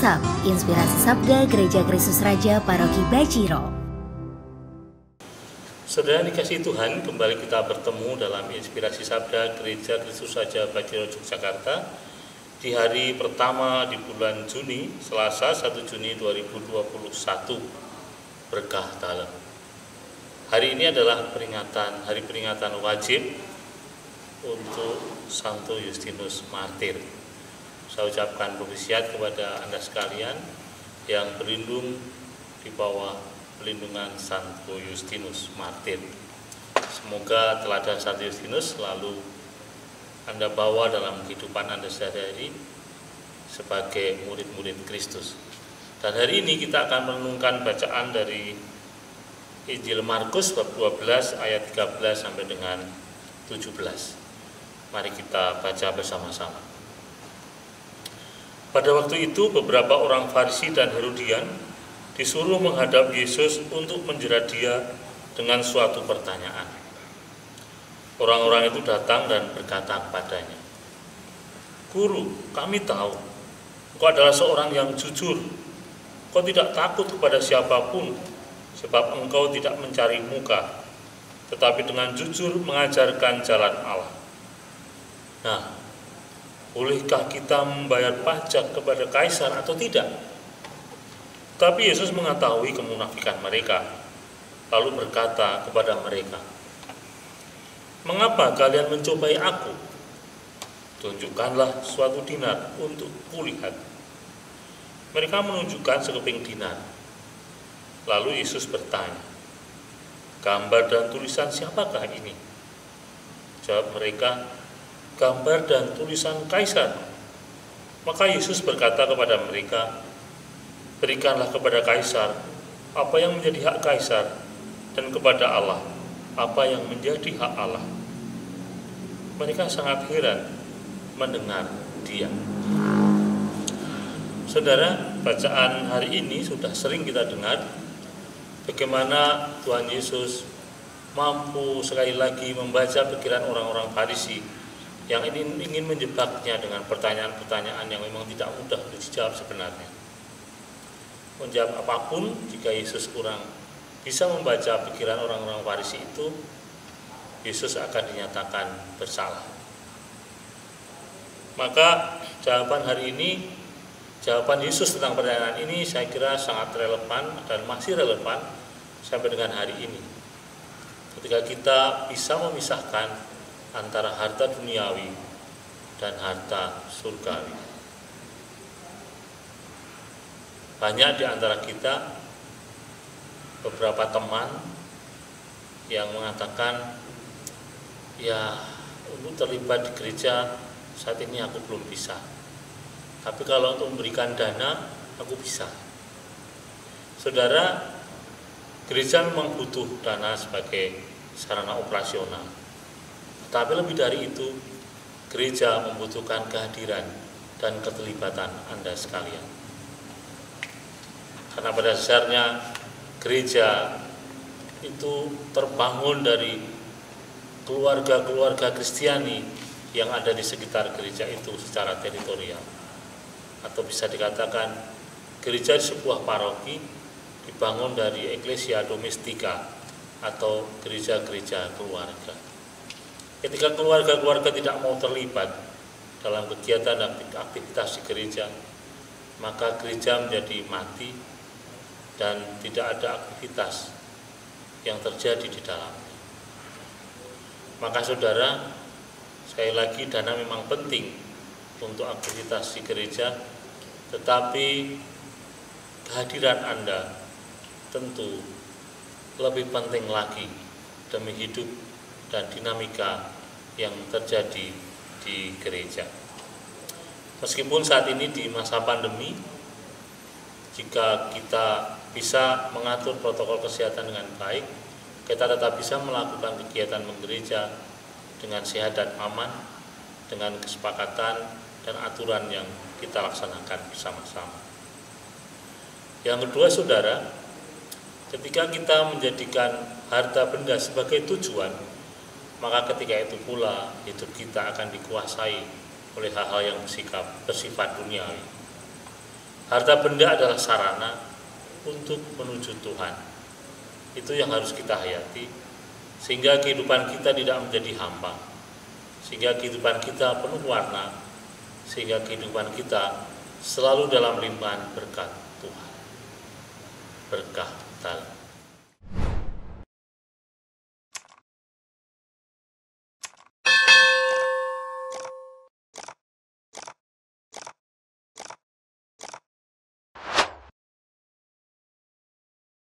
WhatsApp Inspirasi Sabda Gereja Kristus Raja Paroki Baciro. Saudara dikasihi Tuhan, kembali kita bertemu dalam Inspirasi Sabda Gereja Kristus Raja Baciro Yogyakarta di hari pertama di bulan Juni, Selasa 1 Juni 2021, berkah dalam. Hari ini adalah hari peringatan wajib untuk Santo Justinus Martir. Saya ucapkan propesiat kepada Anda sekalian yang berlindung di bawah perlindungan Santo Justinus Martir. Semoga teladan Santo Justinus selalu Anda bawa dalam kehidupan Anda sehari-hari sebagai murid-murid Kristus. Dan hari ini kita akan merenungkan bacaan dari Injil Markus bab 12 ayat 13 sampai dengan 17. Mari kita baca bersama-sama. Pada waktu itu beberapa orang Farisi dan Herodian disuruh menghadap Yesus untuk menjerat dia dengan suatu pertanyaan. Orang-orang itu datang dan berkata kepadanya, "Guru, kami tahu engkau adalah seorang yang jujur. Engkau tidak takut kepada siapapun, sebab engkau tidak mencari muka, tetapi dengan jujur mengajarkan jalan Allah. Nah, bolehkah kita membayar pajak kepada kaisar atau tidak?" Tapi Yesus mengetahui kemunafikan mereka, lalu berkata kepada mereka, "Mengapa kalian mencobai aku? Tunjukkanlah suatu dinar untuk kulihat." Mereka menunjukkan sekeping dinar. Lalu Yesus bertanya, "Gambar dan tulisan siapakah ini?" Jawab mereka, "Gambar dan tulisan kaisar." Maka Yesus berkata kepada mereka, "Berikanlah kepada kaisar apa yang menjadi hak kaisar, dan kepada Allah apa yang menjadi hak Allah." Mereka sangat heran mendengar dia. Saudara, bacaan hari ini sudah sering kita dengar bagaimana Tuhan Yesus mampu sekali lagi membaca pikiran orang-orang Farisi yang ini ingin menjebaknya dengan pertanyaan-pertanyaan yang memang tidak mudah dijawab sebenarnya. Menjawab apapun, jika Yesus kurang bisa membaca pikiran orang-orang Farisi itu, Yesus akan dinyatakan bersalah. Maka jawaban hari ini, jawaban Yesus tentang pertanyaan ini saya kira sangat relevan dan masih relevan sampai dengan hari ini. Ketika kita bisa memisahkan antara harta duniawi dan harta surgawi. Banyak di antara kita, beberapa teman yang mengatakan, "Ya, untuk terlibat di gereja saat ini aku belum bisa. Tapi kalau untuk memberikan dana, aku bisa." Saudara, gereja memang butuh dana sebagai sarana operasional. Tapi lebih dari itu, gereja membutuhkan kehadiran dan keterlibatan Anda sekalian. Karena pada dasarnya gereja itu terbangun dari keluarga-keluarga Kristiani yang ada di sekitar gereja itu secara teritorial. Atau bisa dikatakan gereja di sebuah paroki dibangun dari Ecclesia Domestica atau gereja-gereja keluarga. Ketika keluarga-keluarga tidak mau terlibat dalam kegiatan dan aktivitas di gereja, maka gereja menjadi mati dan tidak ada aktivitas yang terjadi di dalamnya. Maka saudara, sekali lagi dana memang penting untuk aktivitas di gereja, tetapi kehadiran Anda tentu lebih penting lagi demi hidup dan dinamika yang terjadi di gereja. Meskipun saat ini di masa pandemi, jika kita bisa mengatur protokol kesehatan dengan baik, kita tetap bisa melakukan kegiatan menggereja dengan sehat dan aman, dengan kesepakatan dan aturan yang kita laksanakan bersama-sama. Yang kedua, saudara, ketika kita menjadikan harta benda sebagai tujuan, maka ketika itu pula hidup kita akan dikuasai oleh hal-hal yang bersifat duniawi. Harta benda adalah sarana untuk menuju Tuhan. Itu yang harus kita hayati, sehingga kehidupan kita tidak menjadi hampa, sehingga kehidupan kita penuh warna, sehingga kehidupan kita selalu dalam limpahan berkat Tuhan. Berkah dalam